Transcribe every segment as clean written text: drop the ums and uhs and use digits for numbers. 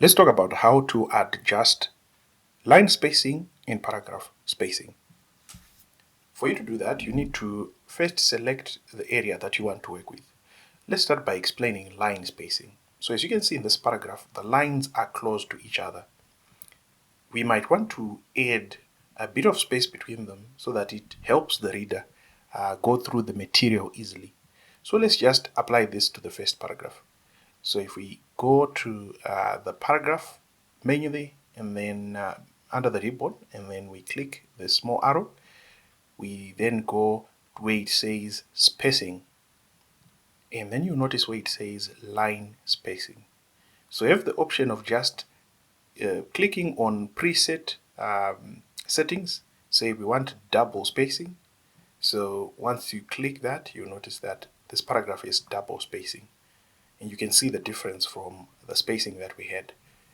Let's talk about how to adjust line spacing and paragraph spacing. For you to do that, you need to first select the area that you want to work with. Let's start by explaining line spacing. So as you can see in this paragraph, the lines are close to each other. We might want to add a bit of space between them so that it helps the reader go through the material easily. So let's just apply this to the first paragraph. So if we go to the paragraph menu there, and then under the ribbon, and then we click the small arrow, we then go to where it says spacing, and then you notice where it says line spacing. So you have the option of just clicking on preset settings. Say we want double spacing. So once you click that, you notice that this paragraph is double spacing. And you can see the difference from the spacing that we had.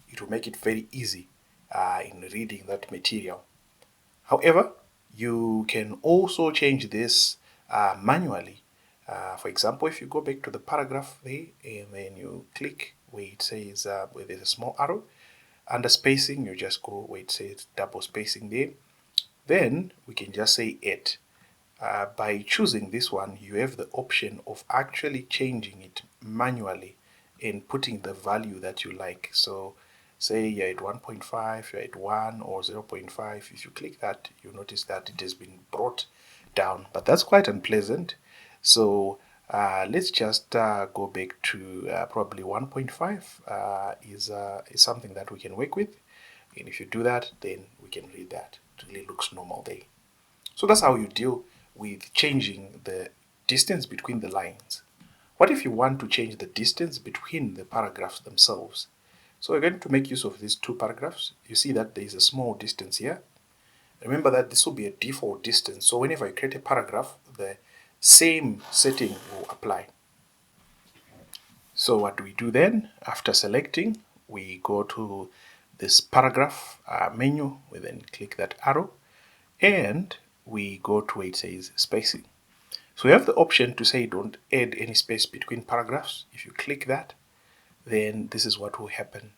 It will make it very easy in reading that material. However, you can also change this manually. For example, if you go back to the paragraph there and then you click where it says where there's a small arrow, under spacing you just go where it says double spacing there. Then we can just say add. By choosing this one, you have the option of actually changing it manually and putting the value that you like. So say you're at 1.5, you're at 1 or 0.5. If you click that, you notice that it has been brought down, but that's quite unpleasant. So let's just go back to probably 1.5 is something that we can work with. And if you do that, then we can read that. It really looks normal there. So that's how you deal with changing the distance between the lines. What if you want to change the distance between the paragraphs themselves? So we're going to make use of these two paragraphs. You see that there is a small distance here. Remember that this will be a default distance. So whenever I create a paragraph, the same setting will apply. So what do we do then? After selecting, we go to this paragraph menu. We then click that arrow and we go to where it says spacing. So we have the option to say don't add any space between paragraphs. If you click that, then this is what will happen.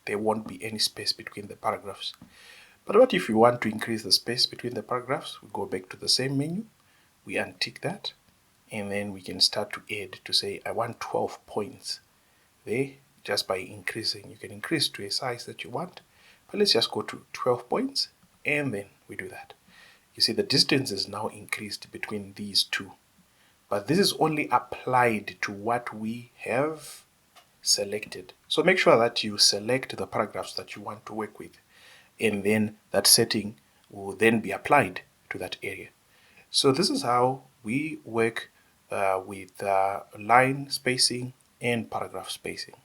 There won't be any space between the paragraphs. But what if you want to increase the space between the paragraphs? We go back to the same menu, we untick that, and then we can start to add to say I want 12 points there. Just by increasing, you can increase to a size that you want, but let's just go to 12 points, and then we do that. You see the distance is now increased between these two, but this is only applied to what we have selected. So make sure that you select the paragraphs that you want to work with, and then that setting will then be applied to that area. So this is how we work with line spacing and paragraph spacing.